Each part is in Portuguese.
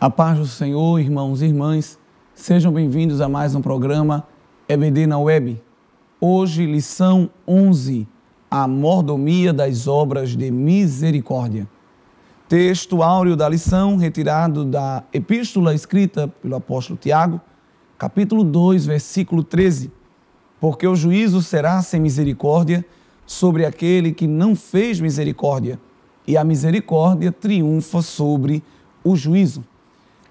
A paz do Senhor, irmãos e irmãs, sejam bem-vindos a mais um programa EBD na Web. Hoje, lição 11, a mordomia das obras de misericórdia. Texto áureo da lição, retirado da epístola escrita pelo apóstolo Tiago, capítulo 2, versículo 13. Porque o juízo será sem misericórdia sobre aquele que não fez misericórdia, e a misericórdia triunfa sobre o juízo.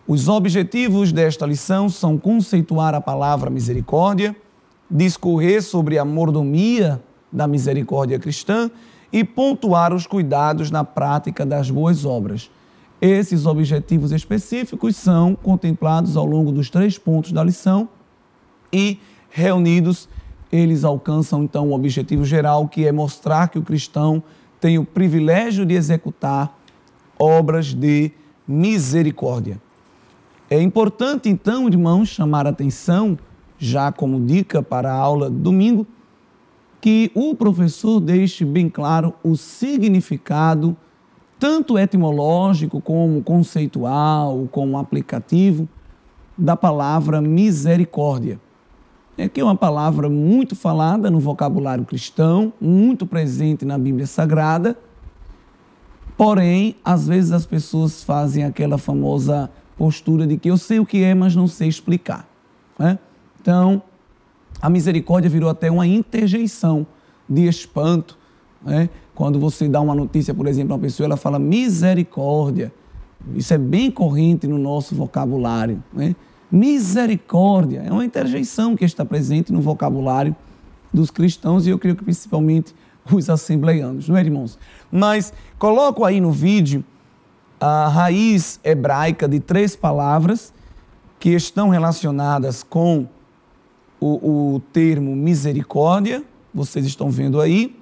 Os objetivos desta lição são conceituar a palavra misericórdia, discorrer sobre a mordomia da misericórdia cristã e pontuar os cuidados na prática das boas obras. Esses objetivos específicos são contemplados ao longo dos 3 pontos da lição e, reunidos, eles alcançam então o objetivo geral, que é mostrar que o cristão tem o privilégio de executar obras de misericórdia. É importante, então, irmãos, chamar a atenção, já como dica para a aula domingo, que o professor deixe bem claro o significado, tanto etimológico como conceitual, como aplicativo, da palavra misericórdia. É que é uma palavra muito falada no vocabulário cristão, muito presente na Bíblia Sagrada, porém, às vezes as pessoas fazem aquela famosa postura de que eu sei o que é, mas não sei explicar, né? Então, a misericórdia virou até uma interjeição de espanto, né? Quando você dá uma notícia, por exemplo, a uma pessoa, ela fala misericórdia. Isso é bem corrente no nosso vocabulário, né? Misericórdia é uma interjeição que está presente no vocabulário dos cristãos e eu creio que principalmente os assembleianos, não é, irmãos? Mas coloco aí no vídeo a raiz hebraica de 3 palavras que estão relacionadas com o termo misericórdia, vocês estão vendo aí,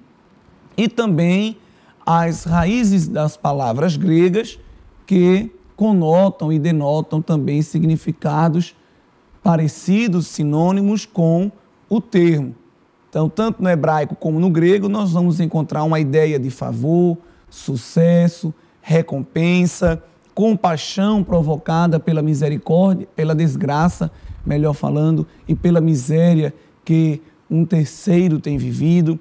e também as raízes das palavras gregas que conotam e denotam também significados parecidos, sinônimos com o termo. Então, tanto no hebraico como no grego, nós vamos encontrar uma ideia de favor, sucesso, recompensa, compaixão provocada pela misericórdia, pela desgraça, melhor falando, e pela miséria que um terceiro tem vivido.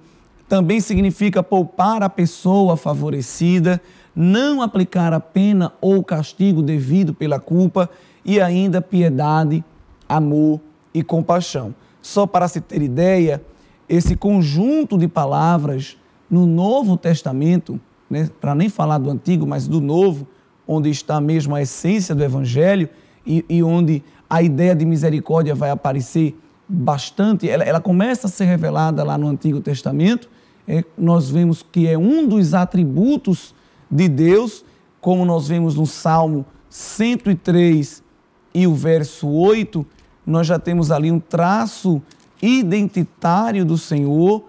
Também significa poupar a pessoa favorecida, não aplicar a pena ou castigo devido pela culpa e ainda piedade, amor e compaixão. Só para se ter ideia, esse conjunto de palavras no Novo Testamento, né, para nem falar do Antigo, mas do Novo, onde está mesmo a essência do Evangelho e onde a ideia de misericórdia vai aparecer bastante, ela começa a ser revelada lá no Antigo Testamento. Nós vemos que é um dos atributos de Deus, como nós vemos no Salmo 103 e o verso 8, nós já temos ali um traço identitário do Senhor,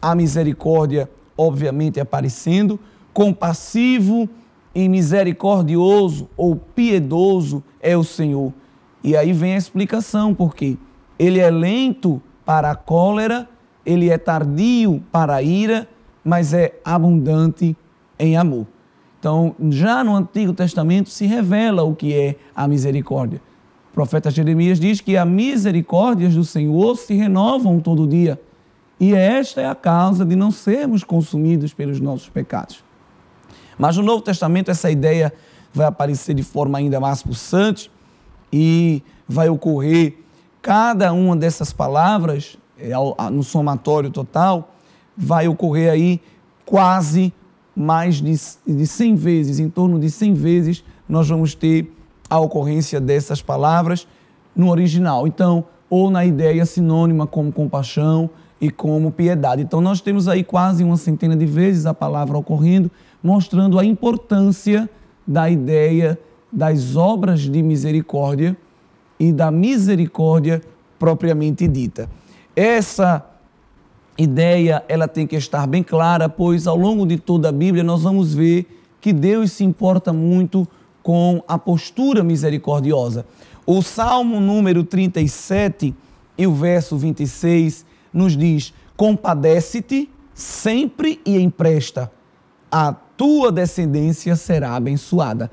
a misericórdia obviamente aparecendo, compassivo e misericordioso ou piedoso é o Senhor. E aí vem a explicação, porque ele é lento para a cólera, ele é tardio para a ira, mas é abundante em amor. Então, já no Antigo Testamento se revela o que é a misericórdia. O profeta Jeremias diz que as misericórdias do Senhor se renovam todo dia. E esta é a causa de não sermos consumidos pelos nossos pecados. Mas no Novo Testamento essa ideia vai aparecer de forma ainda mais pulsante e vai ocorrer cada uma dessas palavras, no somatório total, vai ocorrer aí quase mais de 100 vezes, em torno de 100 vezes nós vamos ter a ocorrência dessas palavras no original. Então, ou na ideia sinônima como compaixão e como piedade. Então, nós temos aí quase uma centena de vezes a palavra ocorrendo, mostrando a importância da ideia das obras de misericórdia e da misericórdia propriamente dita. Essa ideia, ela tem que estar bem clara, pois ao longo de toda a Bíblia nós vamos ver que Deus se importa muito com a postura misericordiosa. O Salmo número 37 e o verso 26 nos diz: compadece-te sempre e empresta, a tua descendência será abençoada.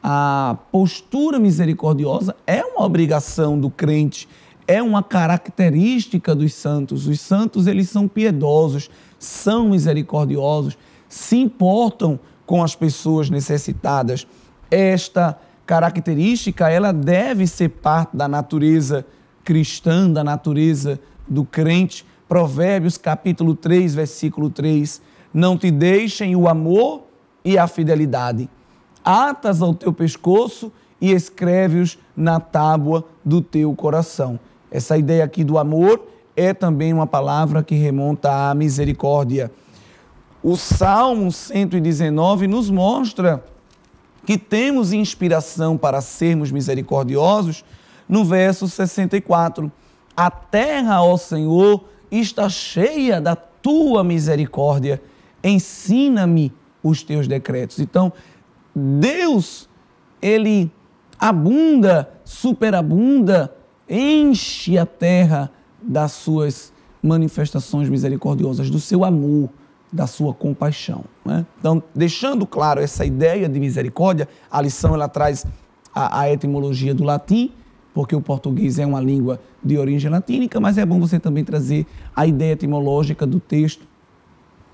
a postura misericordiosa é uma obrigação do crente, é uma característica dos santos. Os santos, eles são piedosos, são misericordiosos, se importam com as pessoas necessitadas. Esta característica, ela deve ser parte da natureza cristã, da natureza do crente. Provérbios capítulo 3, versículo 3, não te deixem o amor e a fidelidade. Atas ao teu pescoço e escreve-os na tábua do teu coração. Essa ideia aqui do amor é também uma palavra que remonta à misericórdia. O Salmo 119 nos mostra que temos inspiração para sermos misericordiosos no verso 64. A terra, ó Senhor, está cheia da tua misericórdia. Ensina-me os teus decretos. Então, Deus, ele abunda, superabunda, enche a terra das suas manifestações misericordiosas, do seu amor, da sua compaixão, né? Então, deixando claro essa ideia de misericórdia, a lição ela traz a etimologia do latim, porque o português é uma língua de origem latínica, mas é bom você também trazer a ideia etimológica do texto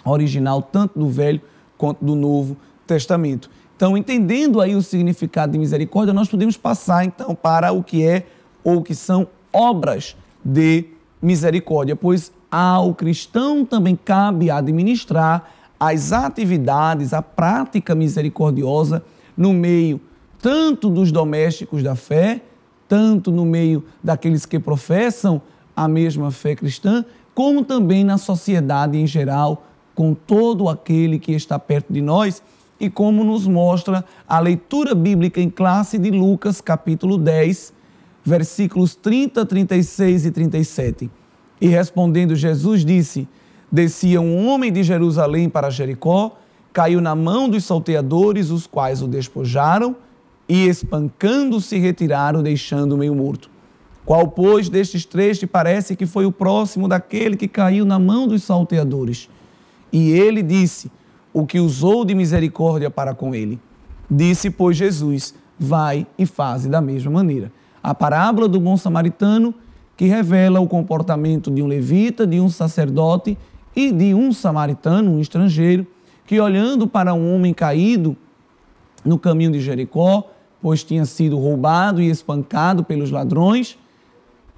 original, tanto do Velho quanto do Novo Testamento. Então, entendendo aí o significado de misericórdia, nós podemos passar então para o que é ou o que são obras de misericórdia, pois ao cristão também cabe administrar as atividades, a prática misericordiosa no meio tanto dos domésticos da fé, tanto no meio daqueles que professam a mesma fé cristã, como também na sociedade em geral, com todo aquele que está perto de nós, e como nos mostra a leitura bíblica em classe de Lucas, capítulo 10, versículos 30, 36 e 37. E respondendo Jesus disse, descia um homem de Jerusalém para Jericó, caiu na mão dos salteadores, os quais o despojaram e espancando se retiraram, deixando-o meio morto. Qual, pois, destes três te parece que foi o próximo daquele que caiu na mão dos salteadores? E ele disse, o que usou de misericórdia para com ele. Disse, pois, Jesus, vai e faze da mesma maneira. A parábola do bom samaritano, que revela o comportamento de um levita, de um sacerdote e de um samaritano, um estrangeiro, que olhando para um homem caído no caminho de Jericó, pois tinha sido roubado e espancado pelos ladrões,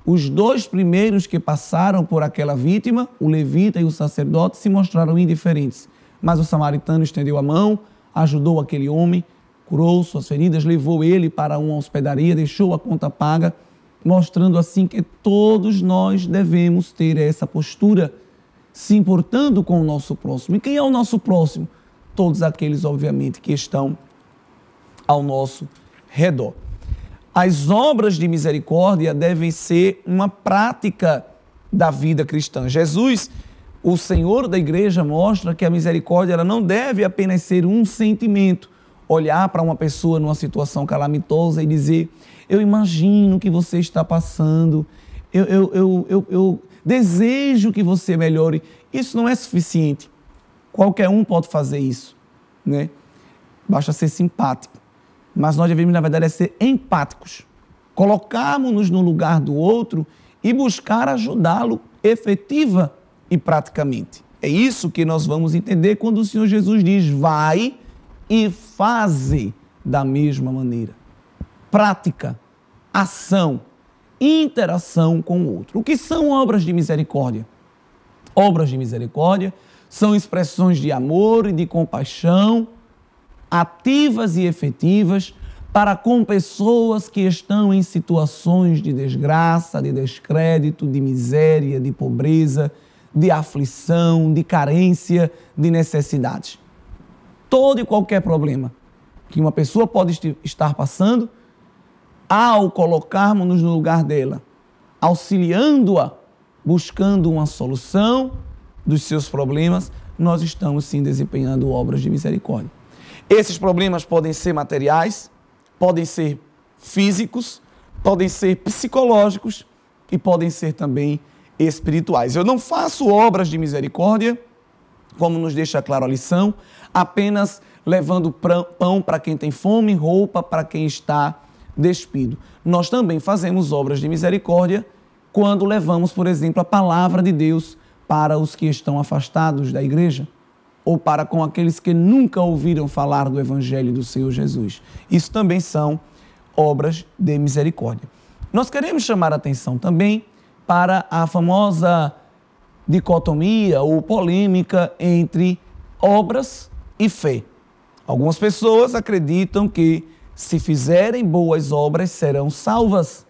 os dois primeiros que passaram por aquela vítima, o levita e o sacerdote, se mostraram indiferentes. Mas o samaritano estendeu a mão, ajudou aquele homem, curou suas feridas, levou ele para uma hospedaria, deixou a conta paga, mostrando assim que todos nós devemos ter essa postura, se importando com o nosso próximo. E quem é o nosso próximo? Todos aqueles, obviamente, que estão ao nosso redor. As obras de misericórdia devem ser uma prática da vida cristã. Jesus, o Senhor da igreja, mostra que a misericórdia ela não deve apenas ser um sentimento, olhar para uma pessoa numa situação calamitosa e dizer, eu imagino que você está passando, eu desejo que você melhore. Isso não é suficiente. Qualquer um pode fazer isso, né? Basta ser simpático. Mas nós devemos, na verdade, ser empáticos. Colocarmos-nos no lugar do outro e buscar ajudá-lo efetiva e praticamente. É isso que nós vamos entender quando o Senhor Jesus diz, vai e faze da mesma maneira. Prática, ação, interação com o outro. O que são obras de misericórdia? Obras de misericórdia são expressões de amor e de compaixão, ativas e efetivas, para com pessoas que estão em situações de desgraça, de descrédito, de miséria, de pobreza, de aflição, de carência, de necessidades. Todo e qualquer problema que uma pessoa pode estar passando, ao colocarmos-nos no lugar dela, auxiliando-a, buscando uma solução dos seus problemas, nós estamos sim desempenhando obras de misericórdia. Esses problemas podem ser materiais, podem ser físicos, podem ser psicológicos e podem ser também espirituais. Eu não faço obras de misericórdia como nos deixa claro a lição, apenas levando pão para quem tem fome, roupa para quem está despido. Nós também fazemos obras de misericórdia quando levamos, por exemplo, a palavra de Deus para os que estão afastados da igreja ou para com aqueles que nunca ouviram falar do Evangelho do Senhor Jesus. Isso também são obras de misericórdia. Nós queremos chamar a atenção também para a famosa dicotomia ou polêmica entre obras e fé. Algumas pessoas acreditam que se fizerem boas obras serão salvas.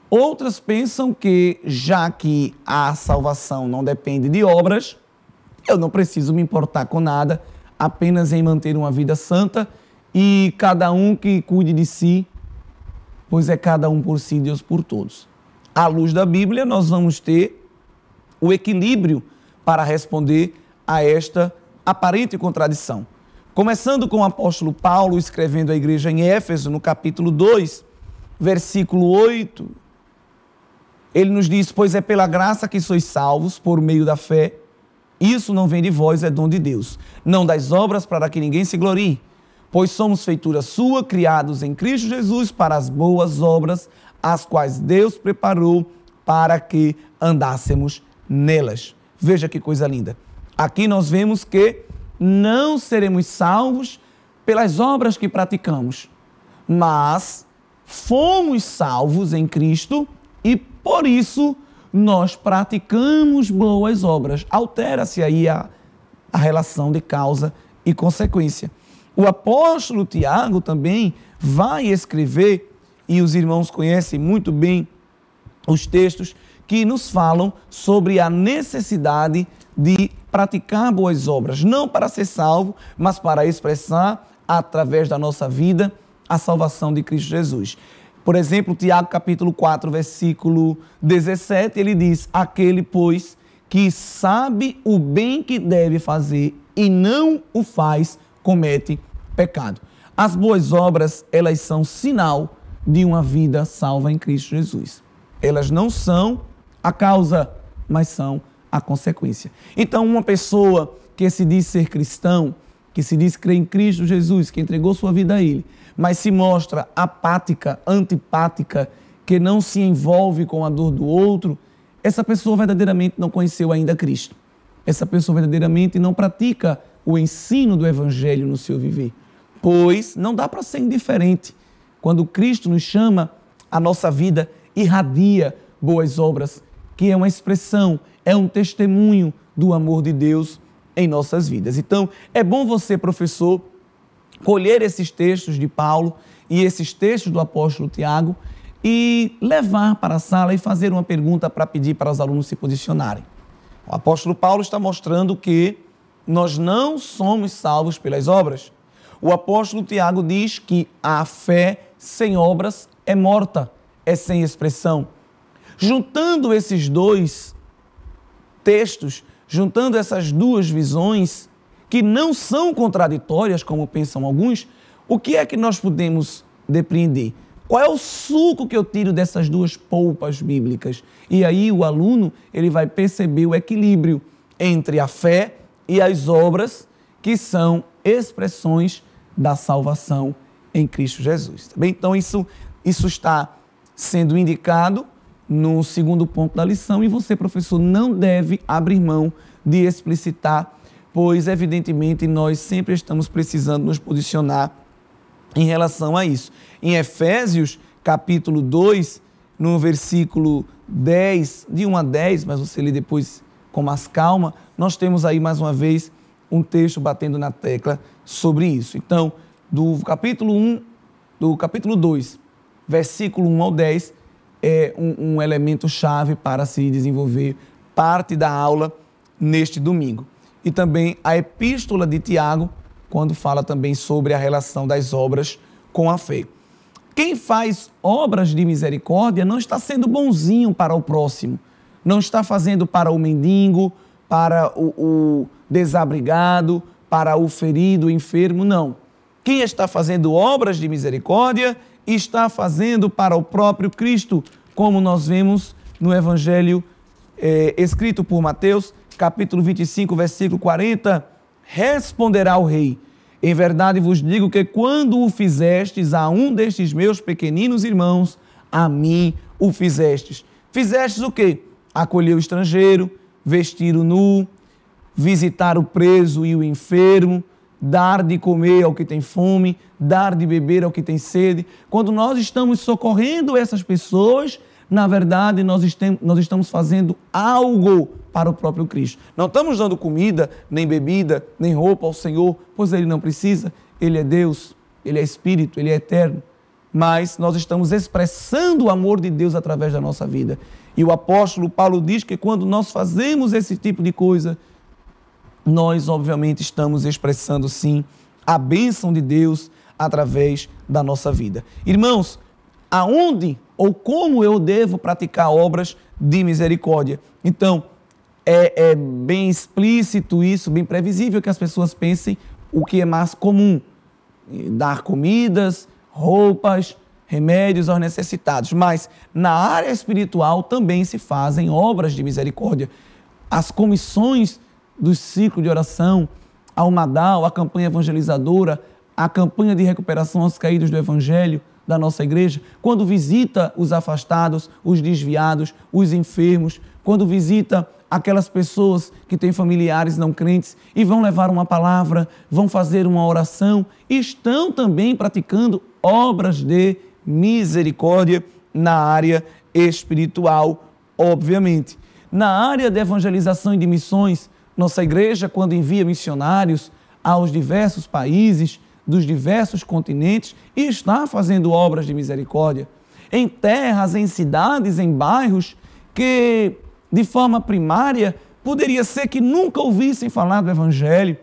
Outras pensam que, já que a salvação não depende de obras, eu não preciso me importar com nada, apenas em manter uma vida santa e cada um que cuide de si, pois é cada um por si, Deus por todos. À luz da Bíblia, nós vamos ter o equilíbrio para responder a esta aparente contradição. Começando com o apóstolo Paulo escrevendo à igreja em Éfeso, no capítulo 2, versículo 8, ele nos diz: pois é pela graça que sois salvos, por meio da fé. Isso não vem de vós, é dom de Deus. Não das obras para que ninguém se glorie, pois somos feitura sua, criados em Cristo Jesus para as boas obras, as quais Deus preparou para que andássemos nelas. Veja que coisa linda. Aqui nós vemos que não seremos salvos pelas obras que praticamos, mas fomos salvos em Cristo e por isso nós praticamos boas obras. Altera-se aí a relação de causa e consequência. O apóstolo Tiago também vai escrever, e os irmãos conhecem muito bem os textos que nos falam sobre a necessidade de praticar boas obras, não para ser salvo, mas para expressar, através da nossa vida, a salvação de Cristo Jesus. Por exemplo, Tiago capítulo 4, versículo 17, ele diz: aquele, pois, que sabe o bem que deve fazer e não o faz, comete pecado. As boas obras, elas são sinal de uma vida salva em Cristo Jesus. Elas não são a causa, mas são a consequência. Então, uma pessoa que se diz ser cristão, que se diz crer em Cristo Jesus, que entregou sua vida a Ele, mas se mostra apática, antipática, que não se envolve com a dor do outro, essa pessoa verdadeiramente não conheceu ainda Cristo. Essa pessoa verdadeiramente não pratica o ensino do Evangelho no seu viver. Pois não dá para ser indiferente. Quando Cristo nos chama, a nossa vida irradia boas obras, que é uma expressão, é um testemunho do amor de Deus em nossas vidas. Então, é bom você, professor, colher esses textos de Paulo e esses textos do apóstolo Tiago e levar para a sala e fazer uma pergunta para pedir para os alunos se posicionarem. O apóstolo Paulo está mostrando que nós não somos salvos pelas obras. O apóstolo Tiago diz que a fé sem obras é morta, é sem expressão. Juntando esses dois textos, juntando essas duas visões, que não são contraditórias, como pensam alguns, o que é que nós podemos depreender? Qual é o suco que eu tiro dessas duas polpas bíblicas? E aí o aluno ele vai perceber o equilíbrio entre a fé e as obras, que são expressões da salvação em Cristo Jesus. Tá bem? Então isso está sendo indicado no segundo ponto da lição e você, professor, não deve abrir mão de explicitar, pois, evidentemente, nós sempre estamos precisando nos posicionar em relação a isso. Em Efésios, capítulo 2, no versículo 10, de 1 a 10, mas você lê depois com mais calma, nós temos aí, mais uma vez, um texto batendo na tecla sobre isso. Então, do capítulo 2, versículo 1 ao 10, é um elemento chave para se desenvolver parte da aula neste domingo. E também a epístola de Tiago, quando fala também sobre a relação das obras com a fé. Quem faz obras de misericórdia não está sendo bonzinho para o próximo, não está fazendo para o mendigo, para o desabrigado, para o ferido, o enfermo, não. Quem está fazendo obras de misericórdia está fazendo para o próprio Cristo, como nós vemos no Evangelho escrito por Mateus, capítulo 25, versículo 40, responderá o rei: em verdade vos digo que quando o fizestes a um destes meus pequeninos irmãos, a mim o fizestes. Fizestes o quê? Acolher o estrangeiro, vestir o nu, visitar o preso e o enfermo, dar de comer ao que tem fome, dar de beber ao que tem sede. Quando nós estamos socorrendo essas pessoas, na verdade, nós estamos fazendo algo para o próprio Cristo. Não estamos dando comida, nem bebida, nem roupa ao Senhor, pois Ele não precisa. Ele é Deus, Ele é Espírito, Ele é eterno. Mas nós estamos expressando o amor de Deus através da nossa vida. E o apóstolo Paulo diz que quando nós fazemos esse tipo de coisa, nós, obviamente, estamos expressando, sim, a bênção de Deus através da nossa vida. Irmãos, aonde ou como eu devo praticar obras de misericórdia? Então, é bem explícito isso, bem previsível que as pessoas pensem o que é mais comum: dar comidas, roupas, remédios aos necessitados. Mas na área espiritual também se fazem obras de misericórdia. As comissões do ciclo de oração, a Almadal, a campanha evangelizadora, a campanha de recuperação aos caídos do Evangelho da nossa igreja, quando visita os afastados, os desviados, os enfermos, quando visita aquelas pessoas que têm familiares não crentes e vão levar uma palavra, vão fazer uma oração, estão também praticando obras de misericórdia na área espiritual, obviamente. Na área de evangelização e de missões, nossa igreja, quando envia missionários aos diversos países, dos diversos continentes, está fazendo obras de misericórdia. Em terras, em cidades, em bairros que, de forma primária, poderia ser que nunca ouvissem falar do Evangelho,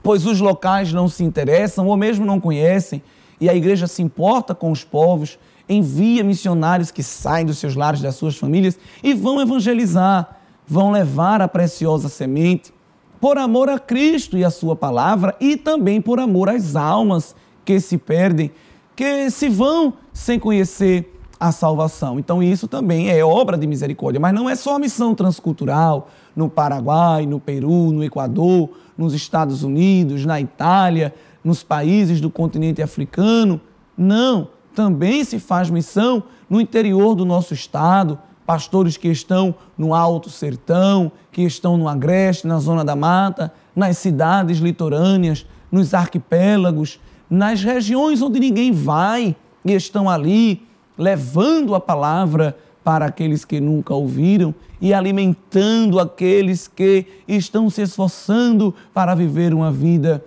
pois os locais não se interessam ou mesmo não conhecem, e a igreja se importa com os povos, envia missionários que saem dos seus lares, das suas famílias, e vão evangelizar, vão levar a preciosa semente, por amor a Cristo e a sua palavra, e também por amor às almas que se perdem, que se vão sem conhecer a salvação. Então isso também é obra de misericórdia, mas não é só a missão transcultural no Paraguai, no Peru, no Equador, nos Estados Unidos, na Itália, nos países do continente africano. Não, também se faz missão no interior do nosso estado, pastores que estão no Alto Sertão, que estão no Agreste, na Zona da Mata, nas cidades litorâneas, nos arquipélagos, nas regiões onde ninguém vai, e estão ali levando a palavra para aqueles que nunca ouviram e alimentando aqueles que estão se esforçando para viver uma vida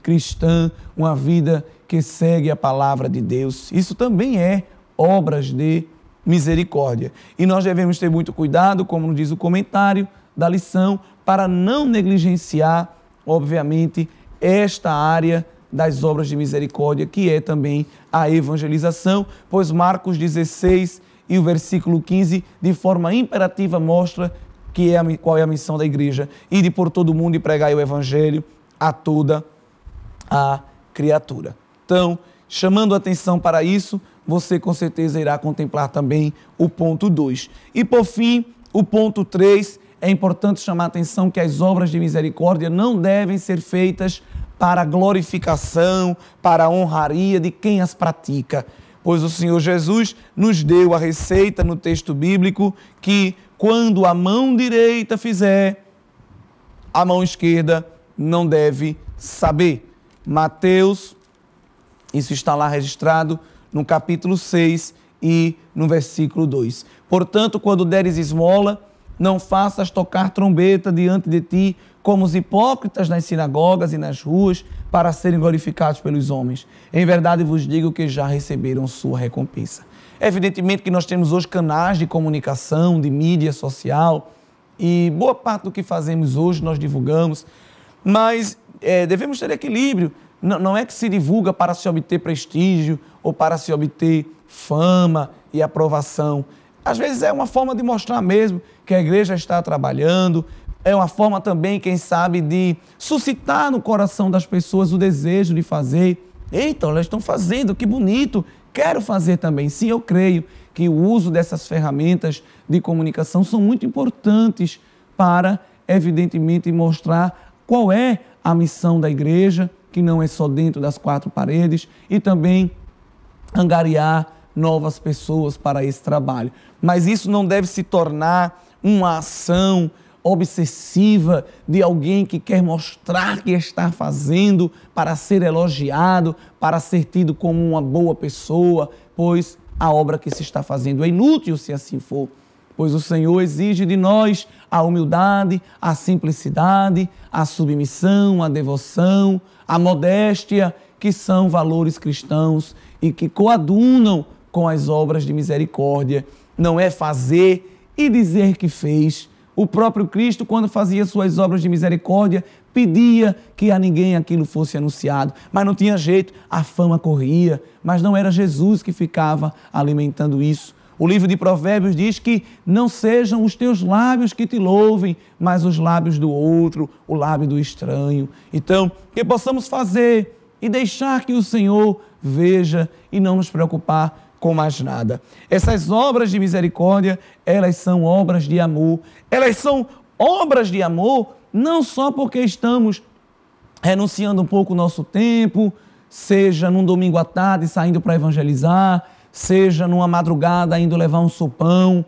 cristã, uma vida que segue a palavra de Deus. Isso também é obras de misericórdia. E nós devemos ter muito cuidado, como diz o comentário da lição, para não negligenciar, obviamente, esta área das obras de misericórdia, que é também a evangelização, pois Marcos 16 e o versículo 15, de forma imperativa, mostra qual é a missão da igreja: ide por todo o mundo e pregai o evangelho a toda a criatura. Então, chamando a atenção para isso, você com certeza irá contemplar também o ponto 2. E por fim, o ponto 3, é importante chamar a atenção que as obras de misericórdia não devem ser feitas para a glorificação, para a honraria de quem as pratica, pois o Senhor Jesus nos deu a receita no texto bíblico que quando a mão direita fizer, a mão esquerda não deve saber. Mateus, isso está lá registrado no capítulo 6 e no versículo 2. Portanto, quando deres esmola, não faças tocar trombeta diante de ti, como os hipócritas nas sinagogas e nas ruas, para serem glorificados pelos homens. Em verdade vos digo que já receberam sua recompensa. Evidentemente que nós temos hoje canais de comunicação, de mídia social, e boa parte do que fazemos hoje nós divulgamos, mas devemos ter equilíbrio. Não é que se divulga para se obter prestígio ou para se obter fama e aprovação. Às vezes é uma forma de mostrar mesmo que a igreja está trabalhando, é uma forma também, quem sabe, de suscitar no coração das pessoas o desejo de fazer. Eita, elas estão fazendo, que bonito, quero fazer também. Sim, eu creio que o uso dessas ferramentas de comunicação são muito importantes para evidentemente, mostrar qual é a missão da igreja, que não é só dentro das quatro paredes, e também angariar novas pessoas para esse trabalho. Mas isso não deve se tornar uma ação obsessiva de alguém que quer mostrar que está fazendo para ser elogiado, para ser tido como uma boa pessoa, pois a obra que se está fazendo é inútil se assim for. Pois o Senhor exige de nós a humildade, a simplicidade, a submissão, a devoção, a modéstia, que são valores cristãos e que coadunam com as obras de misericórdia. Não é fazer e dizer que fez. O próprio Cristo, quando fazia suas obras de misericórdia, pedia que a ninguém aquilo fosse anunciado, mas não tinha jeito, a fama corria, mas não era Jesus que ficava alimentando isso. O livro de Provérbios diz que não sejam os teus lábios que te louvem, mas os lábios do outro, o lábio do estranho. Então, que possamos fazer e deixar que o Senhor veja e não nos preocupar com mais nada. Essas obras de misericórdia, elas são obras de amor. Elas são obras de amor não só porque estamos renunciando um pouco o nosso tempo, seja num domingo à tarde saindo para evangelizar, seja numa madrugada indo levar um sopão,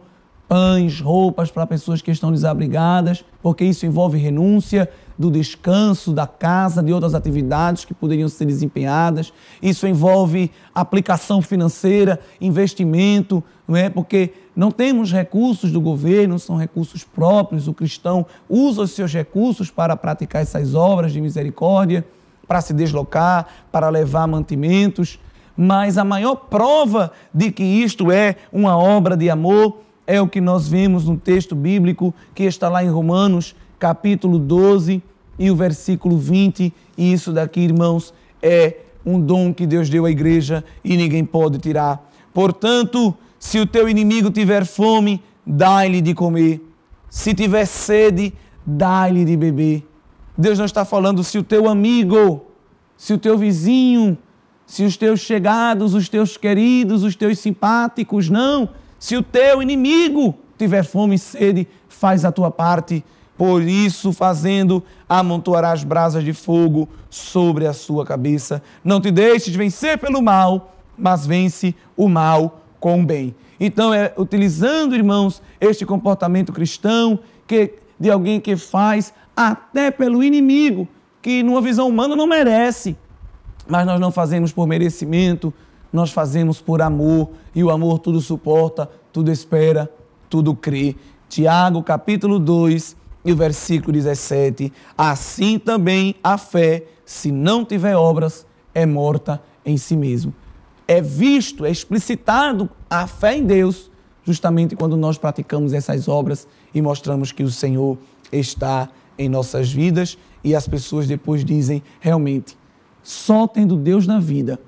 pães, roupas para pessoas que estão desabrigadas, porque isso envolve renúncia do descanso, da casa, de outras atividades que poderiam ser desempenhadas. Isso envolve aplicação financeira, investimento, não é? Porque não temos recursos do governo, são recursos próprios. O cristão usa os seus recursos para praticar essas obras de misericórdia, para se deslocar, para levar mantimentos. Mas a maior prova de que isto é uma obra de amor é o que nós vemos no texto bíblico que está lá em Romanos, capítulo 12 e o versículo 20. E isso daqui, irmãos, é um dom que Deus deu à igreja e ninguém pode tirar. Portanto, se o teu inimigo tiver fome, dá-lhe de comer. Se tiver sede, dá-lhe de beber. Deus não está falando se o teu amigo, se o teu vizinho, se os teus chegados, os teus queridos, os teus simpáticos, não. Se o teu inimigo tiver fome e sede, faz a tua parte. Por isso, fazendo, amontoarás brasas de fogo sobre a sua cabeça. Não te deixes vencer pelo mal, mas vence o mal com o bem. Então, utilizando, irmãos, este comportamento cristão de alguém que faz até pelo inimigo, que numa visão humana não merece. Mas nós não fazemos por merecimento, nós fazemos por amor, e o amor tudo suporta, tudo espera, tudo crê. Tiago, capítulo 2, e o versículo 17, assim também a fé, se não tiver obras, é morta em si mesmo. É visto, é explicitado a fé em Deus, justamente quando nós praticamos essas obras e mostramos que o Senhor está em nossas vidas, e as pessoas depois dizem, realmente, só tendo Deus na vida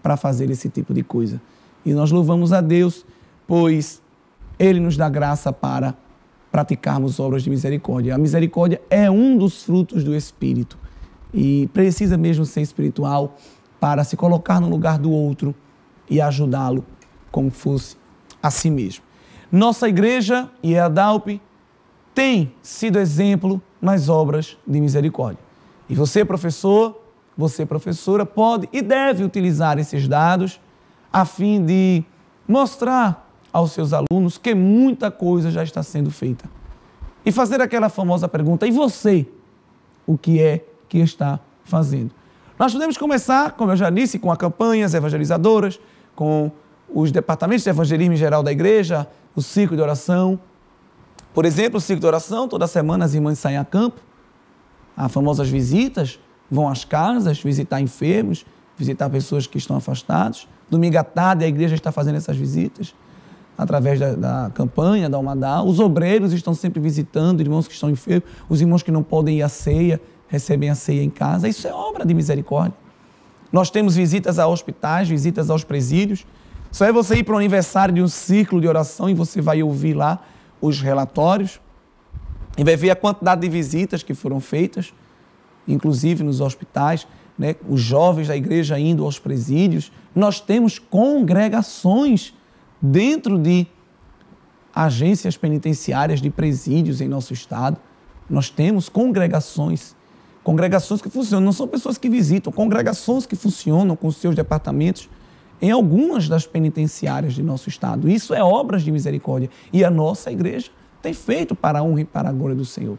para fazer esse tipo de coisa. E nós louvamos a Deus, pois Ele nos dá graça para praticarmos obras de misericórdia. A misericórdia é um dos frutos do Espírito e precisa mesmo ser espiritual para se colocar no lugar do outro e ajudá-lo como fosse a si mesmo. Nossa igreja, IEADALP, tem sido exemplo nas obras de misericórdia. E você, professor, você, professora, pode e deve utilizar esses dados a fim de mostrar aos seus alunos que muita coisa já está sendo feita. E fazer aquela famosa pergunta, e você, o que é que está fazendo? Nós podemos começar, como eu já disse, com as campanhas evangelizadoras, com os departamentos de evangelismo em geral da igreja, o ciclo de oração. Por exemplo, o ciclo de oração, toda semana as irmãs saem a campo, as famosas visitas, vão às casas, visitar enfermos, visitar pessoas que estão afastadas. Domingo à tarde a igreja está fazendo essas visitas, através da campanha, da Umadá. Os obreiros estão sempre visitando irmãos que estão enfermos, os irmãos que não podem ir à ceia, recebem a ceia em casa. Isso é obra de misericórdia. Nós temos visitas a hospitais, visitas aos presídios. Só é você ir para o aniversário de um ciclo de oração e você vai ouvir lá os relatórios e vai ver a quantidade de visitas que foram feitas, inclusive nos hospitais, né? Os jovens da igreja indo aos presídios. Nós temos congregações dentro de agências penitenciárias de presídios em nosso estado. Nós temos congregações que funcionam, não são pessoas que visitam, congregações que funcionam com seus departamentos em algumas das penitenciárias de nosso estado. Isso é obras de misericórdia. E a nossa igreja tem feito para a honra e para a glória do Senhor.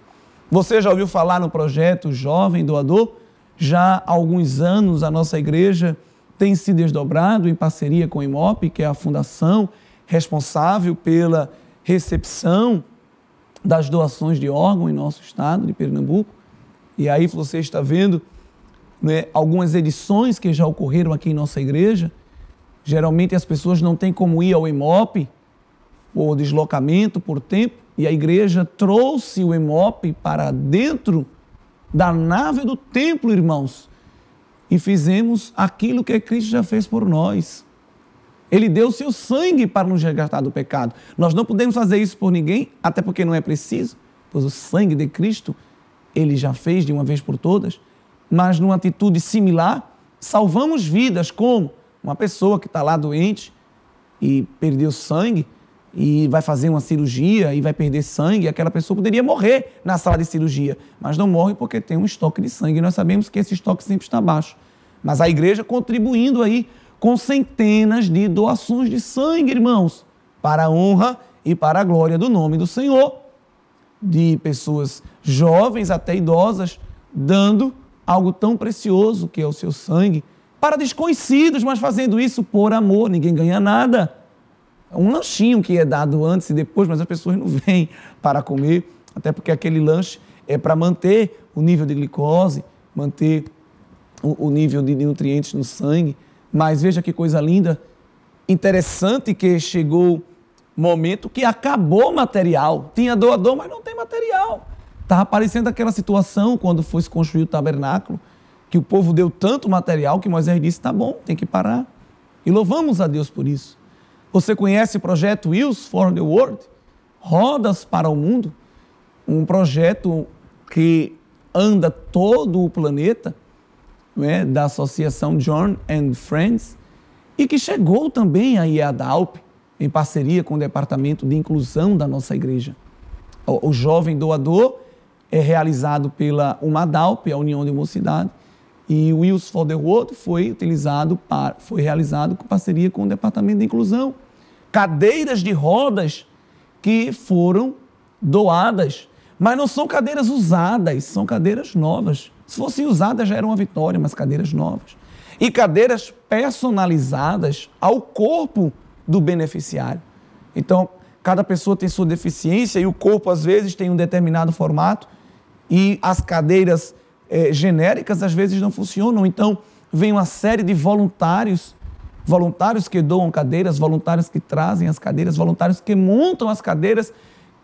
Você já ouviu falar no projeto Jovem Doador? Já há alguns anos a nossa igreja tem se desdobrado em parceria com a IMOP, que é a fundação responsável pela recepção das doações de órgãos em nosso estado de Pernambuco. E aí você está vendo, né, algumas edições que já ocorreram aqui em nossa igreja. Geralmente as pessoas não têm como ir ao IMOP, por deslocamento, por tempo, e a igreja trouxe o IMOP para dentro da nave do templo, irmãos, e fizemos aquilo que Cristo já fez por nós. Ele deu o seu sangue para nos resgatar do pecado. Nós não podemos fazer isso por ninguém, até porque não é preciso, pois o sangue de Cristo Ele já fez de uma vez por todas, mas numa atitude similar, salvamos vidas, como uma pessoa que está lá doente e perdeu sangue e vai fazer uma cirurgia e vai perder sangue, aquela pessoa poderia morrer na sala de cirurgia, mas não morre porque tem um estoque de sangue, e nós sabemos que esse estoque sempre está baixo. Mas a igreja contribuindo aí com centenas de doações de sangue, irmãos, para a honra e para a glória do nome do Senhor, de pessoas jovens até idosas, dando algo tão precioso que é o seu sangue, para desconhecidos, mas fazendo isso por amor, ninguém ganha nada. É um lanchinho que é dado antes e depois, mas as pessoas não vêm para comer, até porque aquele lanche é para manter o nível de glicose, manter o nível de nutrientes no sangue. Mas veja que coisa linda, interessante que chegou momento que acabou o material. Tinha doador, mas não tem material. Estava aparecendo aquela situação quando foi se construir o tabernáculo, que o povo deu tanto material que Moisés disse, tá bom, tem que parar. E louvamos a Deus por isso. Você conhece o projeto Wheels for the World? Rodas para o Mundo? Um projeto que anda todo o planeta, né, da Associação John and Friends, e que chegou também a IADALP, em parceria com o Departamento de Inclusão da nossa igreja. O Jovem Doador é realizado pela UMADALP, a União de Mocidade, e o Wheels for the World foi realizado com parceria com o Departamento de Inclusão. Cadeiras de rodas que foram doadas, mas não são cadeiras usadas, são cadeiras novas. Se fossem usadas já era uma vitória, mas cadeiras novas. E cadeiras personalizadas ao corpo do beneficiário. Então, cada pessoa tem sua deficiência e o corpo, às vezes, tem um determinado formato e as cadeiras genéricas, às vezes, não funcionam. Então, vem uma série de voluntários que doam cadeiras, voluntários que trazem as cadeiras, voluntários que montam as cadeiras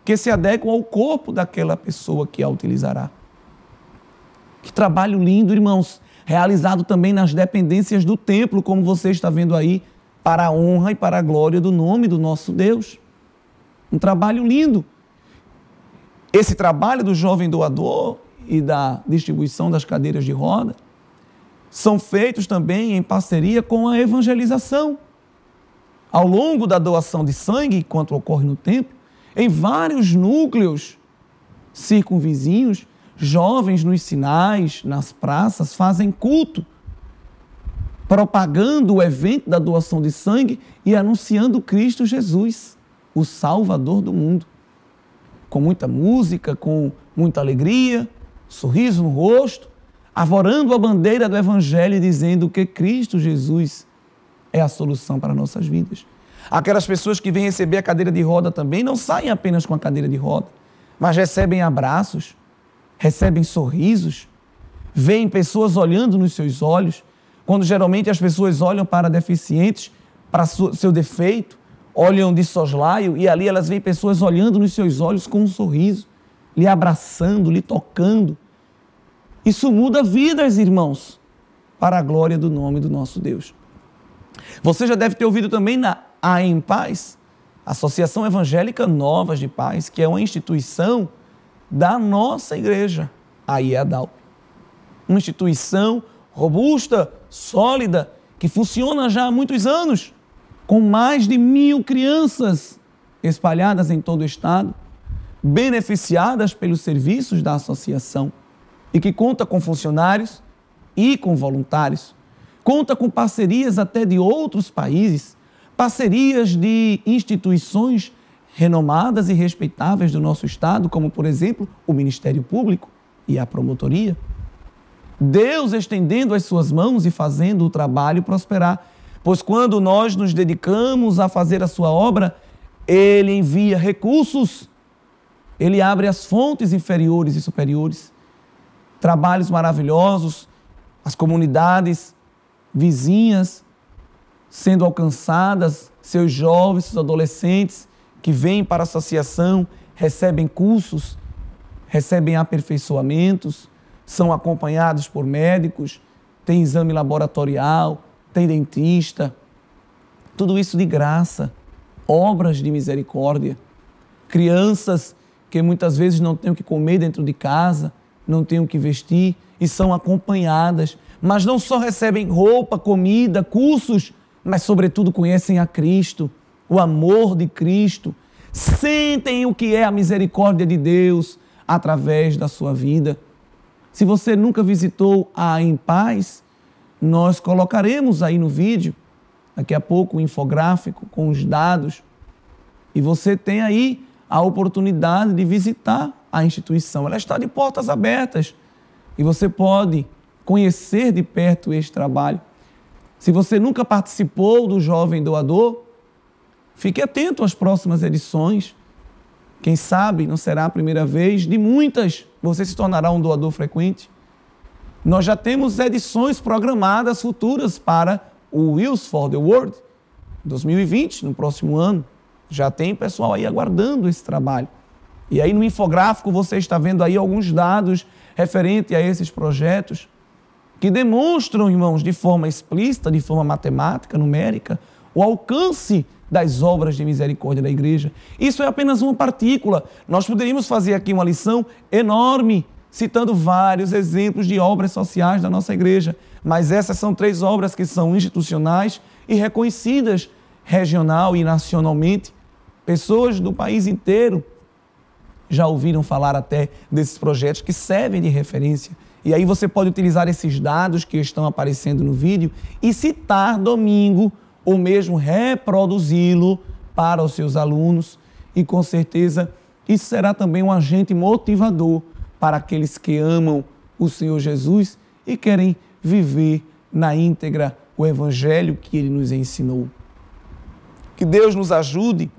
que se adequam ao corpo daquela pessoa que a utilizará. Que trabalho lindo, irmãos, realizado também nas dependências do templo, como você está vendo aí, para a honra e para a glória do nome do nosso Deus. Um trabalho lindo. Esse trabalho do jovem doador e da distribuição das cadeiras de roda são feitos também em parceria com a evangelização. Ao longo da doação de sangue, enquanto ocorre no templo, em vários núcleos circunvizinhos, jovens nos sinais, nas praças, fazem culto, propagando o evento da doação de sangue e anunciando Cristo Jesus, o Salvador do mundo. Com muita música, com muita alegria, sorriso no rosto, arvorando a bandeira do Evangelho e dizendo que Cristo Jesus é a solução para nossas vidas. Aquelas pessoas que vêm receber a cadeira de roda também não saem apenas com a cadeira de roda, mas recebem abraços, recebem sorrisos, veem pessoas olhando nos seus olhos, quando geralmente as pessoas olham para deficientes, para seu defeito, olham de soslaio e ali elas veem pessoas olhando nos seus olhos com um sorriso, lhe abraçando, lhe tocando. Isso muda vidas, irmãos, para a glória do nome do nosso Deus. Você já deve ter ouvido também a Em Paz, Associação Evangélica Novas de Paz, que é uma instituição da nossa igreja, a IADALP. Uma instituição robusta, sólida, que funciona já há muitos anos, com mais de 1.000 crianças espalhadas em todo o estado, beneficiadas pelos serviços da associação e que conta com funcionários e com voluntários. Conta com parcerias até de outros países, parcerias de instituições renomadas e respeitáveis do nosso Estado, como, por exemplo, o Ministério Público e a Promotoria. Deus estendendo as suas mãos e fazendo o trabalho prosperar, pois quando nós nos dedicamos a fazer a sua obra, Ele envia recursos, Ele abre as fontes inferiores e superiores, trabalhos maravilhosos, as comunidades vizinhas sendo alcançadas, seus jovens, seus adolescentes que vêm para a associação, recebem cursos, recebem aperfeiçoamentos, são acompanhados por médicos, tem exame laboratorial, tem dentista, tudo isso de graça, obras de misericórdia. Crianças que muitas vezes não têm o que comer dentro de casa, não têm o que vestir e são acompanhadas, mas não só recebem roupa, comida, cursos, mas sobretudo conhecem a Cristo, o amor de Cristo, sentem o que é a misericórdia de Deus através da sua vida. Se você nunca visitou a Em Paz, nós colocaremos aí no vídeo, daqui a pouco, um infográfico com os dados, e você tem aí a oportunidade de visitar a instituição. Ela está de portas abertas e você pode conhecer de perto este trabalho. Se você nunca participou do Jovem Doador, fique atento às próximas edições. Quem sabe não será a primeira vez de muitas, você se tornará um doador frequente. Nós já temos edições programadas futuras para o Wheels for the World 2020, no próximo ano. Já tem pessoal aí aguardando esse trabalho. E aí no infográfico você está vendo aí alguns dados referentes a esses projetos que demonstram, irmãos, de forma explícita, de forma matemática, numérica, o alcance das obras de misericórdia da igreja. Isso é apenas uma partícula. Nós poderíamos fazer aqui uma lição enorme, citando vários exemplos de obras sociais da nossa igreja, mas essas são 3 obras que são institucionais e reconhecidas regional e nacionalmente. Pessoas do país inteiro já ouviram falar até desses projetos que servem de referência. E aí você pode utilizar esses dados que estão aparecendo no vídeo e citar domingo ou mesmo reproduzi-lo para os seus alunos. E com certeza isso será também um agente motivador para aqueles que amam o Senhor Jesus e querem viver na íntegra o Evangelho que Ele nos ensinou. Que Deus nos ajude,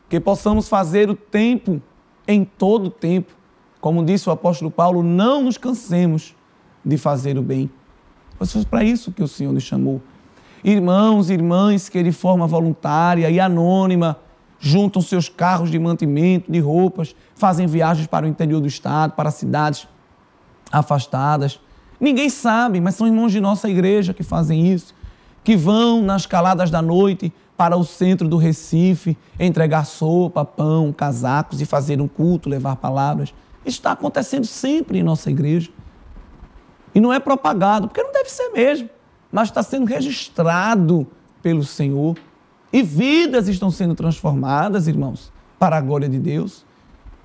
que possamos fazer o tempo em todo o tempo. Como disse o apóstolo Paulo, não nos cansemos de fazer o bem. Pois foi para isso que o Senhor nos chamou. Irmãos e irmãs que de forma voluntária e anônima juntam seus carros de mantimento, de roupas, fazem viagens para o interior do estado, para cidades afastadas. Ninguém sabe, mas são irmãos de nossa igreja que fazem isso, que vão nas caladas da noite para o centro do Recife, entregar sopa, pão, casacos e fazer um culto, levar palavras. Isso está acontecendo sempre em nossa igreja. E não é propagado, porque não deve ser mesmo, mas está sendo registrado pelo Senhor. E vidas estão sendo transformadas, irmãos, para a glória de Deus.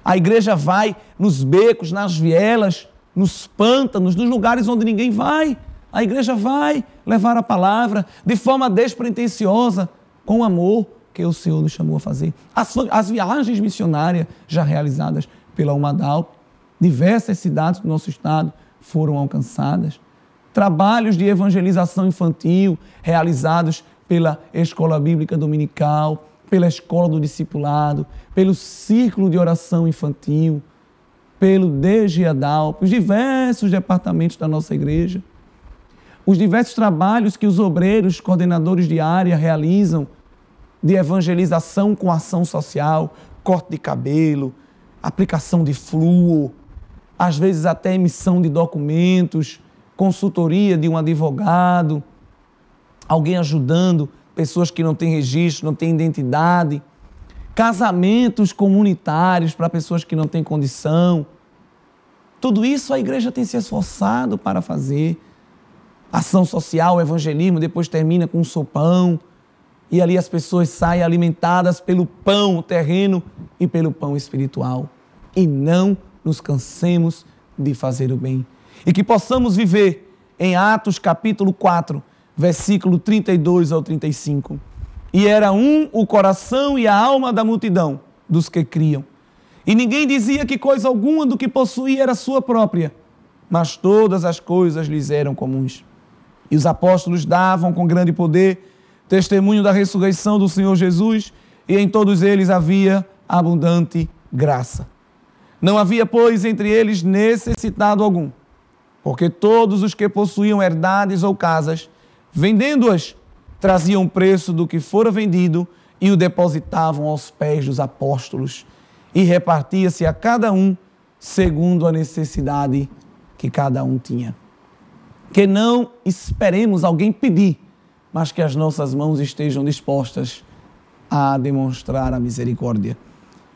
A igreja vai nos becos, nas vielas, nos pântanos, nos lugares onde ninguém vai. A igreja vai levar a palavra de forma despretensiosa, com amor que o Senhor nos chamou a fazer. As viagens missionárias já realizadas pela Umadalp, diversas cidades do nosso estado foram alcançadas. Trabalhos de evangelização infantil realizados pela Escola Bíblica Dominical, pela Escola do Discipulado, pelo Círculo de Oração Infantil, pelo DGADALP, os diversos departamentos da nossa igreja, os diversos trabalhos que os obreiros, coordenadores de área realizam de evangelização com ação social, corte de cabelo, aplicação de flúor, às vezes até emissão de documentos, consultoria de um advogado, alguém ajudando pessoas que não têm registro, não têm identidade, casamentos comunitários para pessoas que não têm condição. Tudo isso a igreja tem se esforçado para fazer. Ação social, evangelismo, depois termina com um sopão e ali as pessoas saem alimentadas pelo pão terreno e pelo pão espiritual. e não nos cansemos de fazer o bem. E que possamos viver em Atos capítulo 4, versículo 32 ao 35. E era um o coração e a alma da multidão dos que criam. E ninguém dizia que coisa alguma do que possuía era sua própria, mas todas as coisas lhes eram comuns. E os apóstolos davam com grande poder testemunho da ressurreição do Senhor Jesus, e em todos eles havia abundante graça. Não havia, pois, entre eles necessitado algum, porque todos os que possuíam herdades ou casas, vendendo-as, traziam o preço do que fora vendido e o depositavam aos pés dos apóstolos, e repartia-se a cada um segundo a necessidade que cada um tinha. Que não esperemos alguém pedir, mas que as nossas mãos estejam dispostas a demonstrar a misericórdia.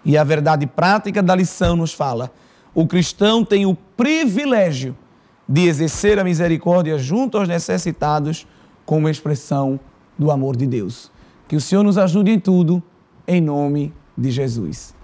E a verdade prática da lição nos fala: o cristão tem o privilégio de exercer a misericórdia junto aos necessitados como expressão do amor de Deus. Que o Senhor nos ajude em tudo, em nome de Jesus.